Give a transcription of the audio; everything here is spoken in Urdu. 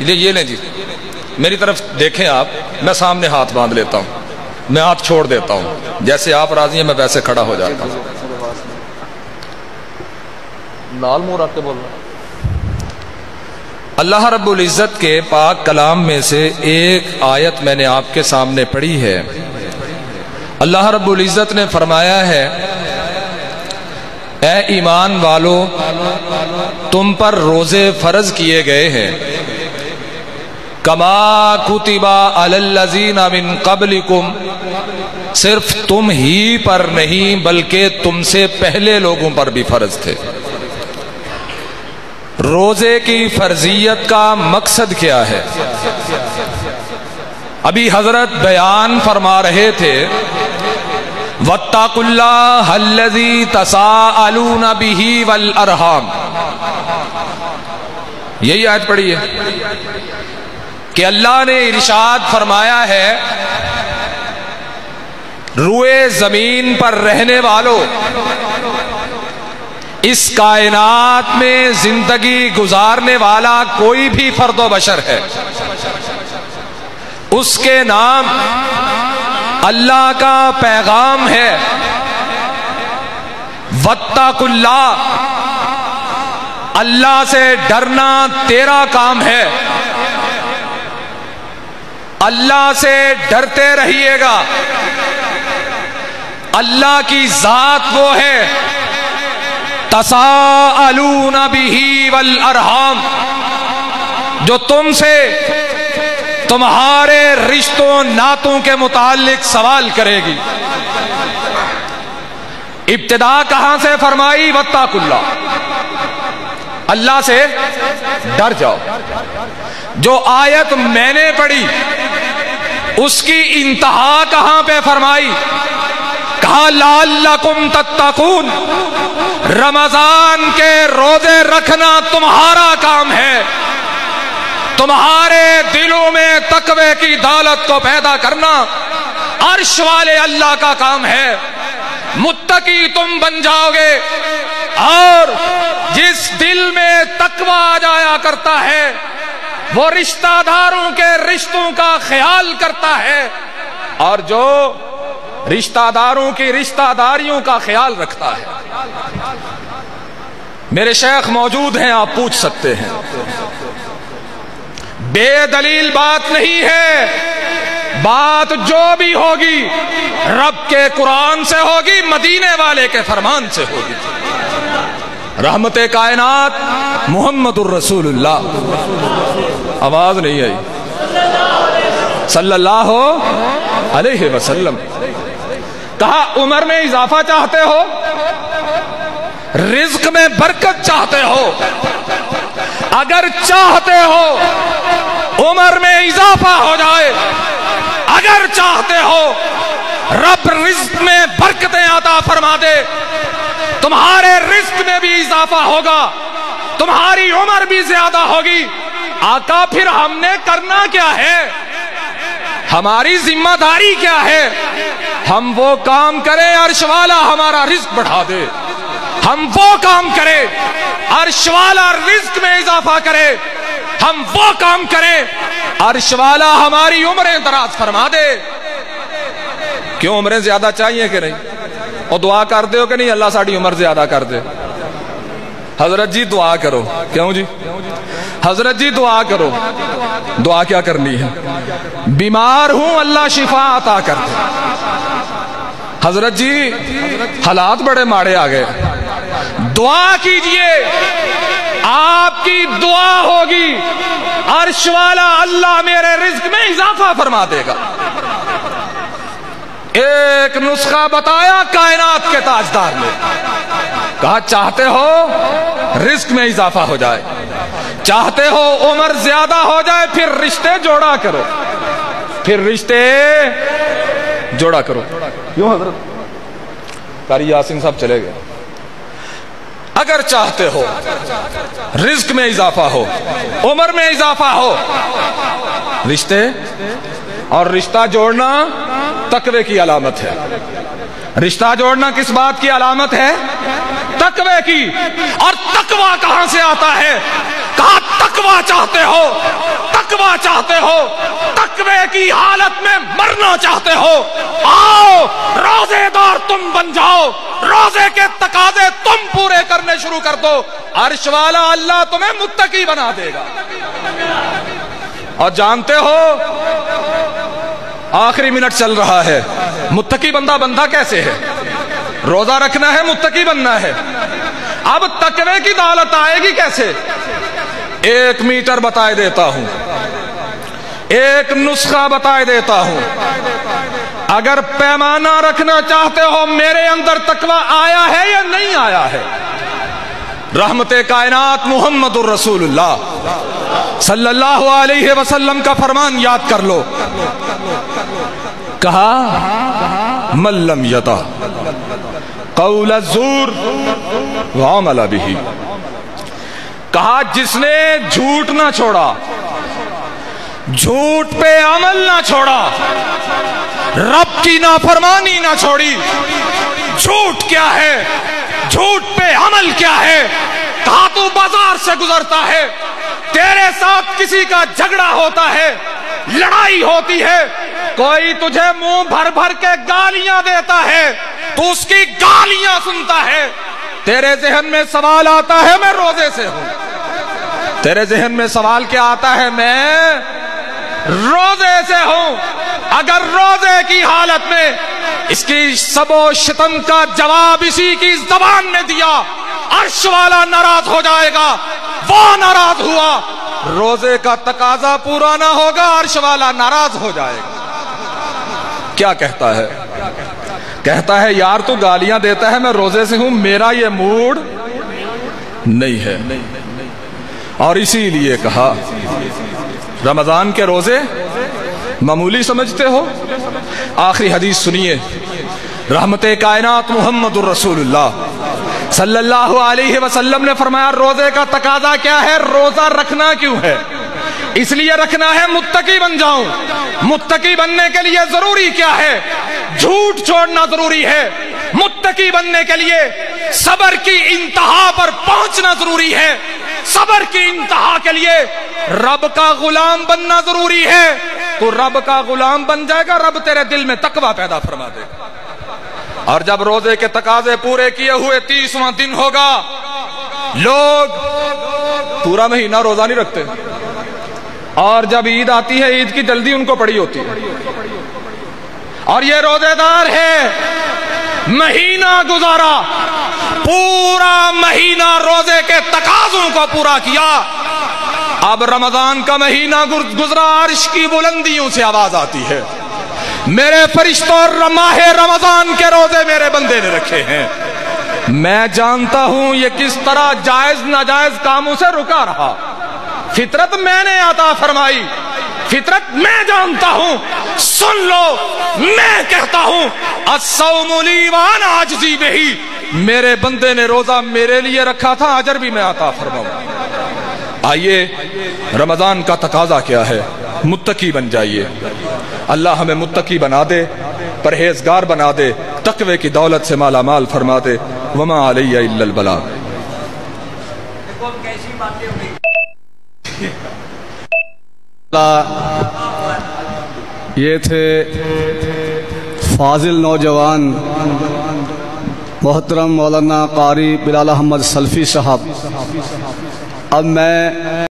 یہ لیں جی، میری طرف دیکھیں آپ، میں سامنے ہاتھ باندھ لیتا ہوں، میں ہاتھ چھوڑ دیتا ہوں، جیسے آپ راضی ہیں میں ویسے کھڑا ہو جاتا ہوں. لال منہ رکھ کے بول رہا ہوں. اللہ رب العزت کے پاک کلام میں سے ایک آیت میں نے آپ کے سامنے پڑھی ہے. اللہ رب العزت نے فرمایا ہے، اے ایمان والو، تم پر روزے فرض کیے گئے ہیں، کما کتب علی الذین من قبلکم، صرف تم ہی پر نہیں بلکہ تم سے پہلے لوگوں پر بھی فرض تھے. روزے کی فرضیت کا مقصد کیا ہے؟ ابھی حضرت بیان فرما رہے تھے، واتقوا اللہ الذی تساءلون بہ والارحام. یہی آیت پڑھی ہے کہ اللہ نے ارشاد فرمایا ہے، روئے زمین پر رہنے والوں، اس کائنات میں زندگی گزارنے والا کوئی بھی فرد و بشر ہے، اس کے نام اللہ کا پیغام ہے. واتقوا اللہ، اللہ سے ڈرنا تیرا کام ہے، اللہ سے ڈرتے رہیے گا. اللہ کی ذات وہ ہے، تساءلون بہ والارحام، جو تم سے تمہارے رشتوں ناتوں کے متعلق سوال کرے گی. ابتدا کہاں سے فرمائی؟ واتقوا اللہ، اللہ سے ڈر جاؤ. جو آیت میں نے پڑھی اس کی انتہا کہاں پہ فرمائی؟ کہا لعلکم تتقون، رمضان کے روزے رکھنا تمہارا کام ہے، تمہارے دلوں میں تقوی کی دولت کو پیدا کرنا عرش والے اللہ کا کام ہے. متقی تم بن جاؤ گے، اور جس دل میں تقوی آ جایا کرتا ہے وہ رشتہ داروں کے رشتوں کا خیال کرتا ہے، اور جو رشتہ داروں کی رشتہ داریوں کا خیال رکھتا ہے. میرے شیخ موجود ہیں، آپ پوچھ سکتے ہیں. بے دلیل بات نہیں ہے، بات جو بھی ہوگی رب کے قرآن سے ہوگی، مدینے والے کے فرمان سے ہوگی. رحمت کائنات محمد الرسول اللہ، آواز نہیں آئی، صلی اللہ علیہ وسلم. کہا عمر میں اضافہ چاہتے ہو، رزق میں برکت چاہتے ہو، اگر چاہتے ہو عمر میں اضافہ ہو جائے، اگر چاہتے ہو رب رزق میں برکتیں عطا فرما دے، تمہارے رزق میں بھی اضافہ ہوگا، تمہاری عمر بھی زیادہ ہوگی. آقا پھر ہم نے کرنا کیا ہے؟ ہماری ذمہ داری کیا ہے؟ ہم وہ کام کریں عرش والا ہمارا رزق بڑھا دے، ہم وہ کام کریں عرش والا رزق میں اضافہ کرے، ہم وہ کام کریں عرش والا ہماری عمریں دراز فرما دے. کیوں عمریں زیادہ چاہیے کہ نہیں؟ اور دعا کر دے ہو کہ نہیں اللہ ساڑی عمر زیادہ کر دے؟ حضرت جی دعا کرو. کیوں جی؟ حضرت جی دعا کرو. دعا کیا کرنی ہے؟ بیمار ہوں اللہ شفا عطا کر دے. حضرت جی حالات بڑے ماڑے آ گئے، دعا کیجئے، آپ کی دعا ہوگی عرش والا اللہ میرے رزق میں اضافہ فرما دے گا. ایک نسخہ بتایا کائنات کے تاجدار نے، کہا چاہتے ہو رزق میں اضافہ ہو جائے، چاہتے ہو عمر زیادہ ہو جائے، پھر رشتے جوڑا کرو، پھر رشتے جوڑا کرو. کیوں حضرت قاری یاسین صاحب چلے گئے؟ اگر چاہتے ہو رزق میں اضافہ ہو، عمر میں اضافہ ہو، رشتے، اور رشتہ جوڑنا تقوی کی علامت ہے. رشتہ جوڑنا کس بات کی علامت ہے؟ تقوی کی. اور تقوی کہاں سے آتا ہے؟ کہا تقوی چاہتے ہو، ہو, تقوی کی حالت میں مرنا چاہتے ہو, آؤ روزے دار تم بن جاؤ, روزے کے تقاضے تم پورے کرنے شروع کر دو, عرش والا اللہ تمہیں متقی بنا دے گا. اور جانتے ہو آخری منٹ چل رہا ہے, متقی بندہ کیسے ہے؟ روزہ رکھنا ہے, متقی بننا ہے. اب تقوی کی دولت آئے گی کیسے؟ 1 میٹر بتائے دیتا ہوں, ایک نسخہ بتائے دیتا ہوں. اگر پیمانہ رکھنا چاہتے ہو میرے اندر تقوی آیا ہے یا نہیں آیا ہے, رحمت کائنات محمد الرسول اللہ صلی اللہ علیہ وسلم کا فرمان یاد کر لو. کہا من لم یدع قول الزور وعمل به, کہا جس نے جھوٹ نہ چھوڑا, جھوٹ پہ عمل نہ چھوڑا, رب کی نافرمانی نہ چھوڑی. جھوٹ کیا ہے, جھوٹ پہ عمل کیا ہے؟ کہا تو بازار سے گزرتا ہے, تیرے ساتھ کسی کا جھگڑا ہوتا ہے, لڑائی ہوتی ہے, کوئی تجھے منہ بھر بھر کے گالیاں دیتا ہے, تو اس کی گالیاں سنتا ہے, تیرے ذہن میں سوال آتا ہے میں روزے سے ہوں. تیرے ذہن میں سوال کیا آتا ہے؟ میں روزے سے ہوں. اگر روزے کی حالت میں اس کی سب و شتم کا جواب اسی کی زبان میں دیا, عرش والا ناراض ہو جائے گا. وہ ناراض ہوا, روزے کا تقاضا پورا نہ ہوگا, عرش والا ناراض ہو جائے گا. کیا کہتا ہے؟ کہتا ہے یار تو گالیاں دیتا ہے, میں روزے سے ہوں, میرا یہ موڈ نہیں ہے. اور اسی لیے کہا رمضان کے روزے معمولی سمجھتے ہو؟ آخری حدیث سنیے, رحمت کائنات محمد الرسول اللہ صلی اللہ علیہ وسلم نے فرمایا روزے کا تقاضا کیا ہے, روزہ رکھنا کیوں ہے؟ اس لیے رکھنا ہے متقی بن جاؤں. متقی بننے کے لیے ضروری کیا ہے؟ جھوٹ چھوڑنا ضروری ہے. متقی بننے کے لیے صبر کی انتہا پر پہنچنا ضروری ہے. صبر کی انتہا کے لیے رب کا غلام بننا ضروری ہے. تو رب کا غلام بن جائے گا, رب تیرے دل میں تقوی پیدا فرما دے گا. اور جب روزے کے تقاضے پورے کیے ہوئے 30واں دن ہوگا, لوگ پورا مہینہ روزہ نہیں رکھتے, اور جب عید آتی ہے عید کی جلدی ان کو پڑی ہوتی ہے, اور یہ روزے دار ہے, مہینہ گزارا, پورا مہینہ روزے کے تقاضوں کو پورا کیا. اب رمضان کا مہینہ گزرا, عرش کی بلندیوں سے آواز آتی ہے, میرے فرشتوں ماہ رمضان کے روزے میرے بندے نے رکھے ہیں. میں جانتا ہوں یہ کس طرح جائز ناجائز کاموں سے رکا رہا. فطرت میں نے عطا فرمائی, فطرت میں جانتا ہوں. سن لو, میں کہتا ہوں الصوم لی وانا اجزی بہ, میرے بندے نے روزہ میرے لیے رکھا تھا, اجر بھی میں عطا فرماؤں. آئیے رمضان کا تقاضا کیا ہے؟ متقی بن جائیے. اللہ ہمیں متقی بنا دے, پرہیزگار بنا دے, تقوی کی دولت سے مالا مال فرما دے. وما علی الا البلاغ. یہ تھے فاضل نوجوان محترم مولانا قاری بلال احمد سلفی صاحب. اب میں